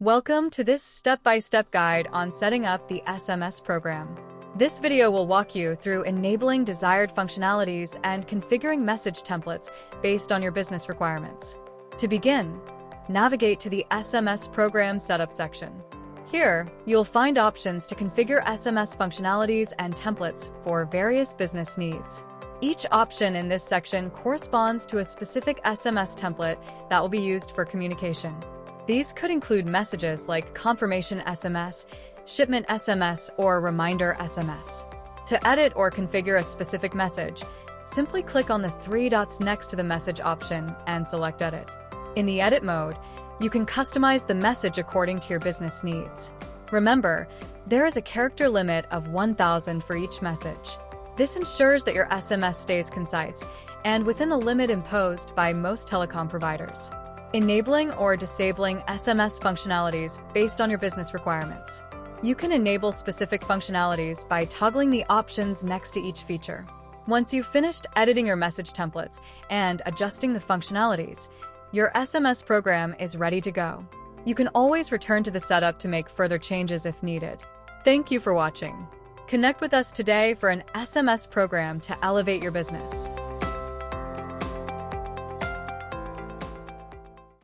Welcome to this step-by-step guide on setting up the SMS program. This video will walk you through enabling desired functionalities and configuring message templates based on your business requirements. To begin, navigate to the SMS Program Setup section. Here, you'll find options to configure SMS functionalities and templates for various business needs. Each option in this section corresponds to a specific SMS template that will be used for communication. These could include messages like confirmation SMS, shipment SMS, or reminder SMS. To edit or configure a specific message, simply click on the three dots next to the message option and select Edit. In the Edit mode, you can customize the message according to your business needs. Remember, there is a character limit of 1,000 for each message. This ensures that your SMS stays concise and within the limit imposed by most telecom providers. Enabling or disabling SMS functionalities based on your business requirements. You can enable specific functionalities by toggling the options next to each feature. Once you've finished editing your message templates and adjusting the functionalities, your SMS program is ready to go. You can always return to the setup to make further changes if needed. Thank you for watching. Connect with us today for an SMS program to elevate your business.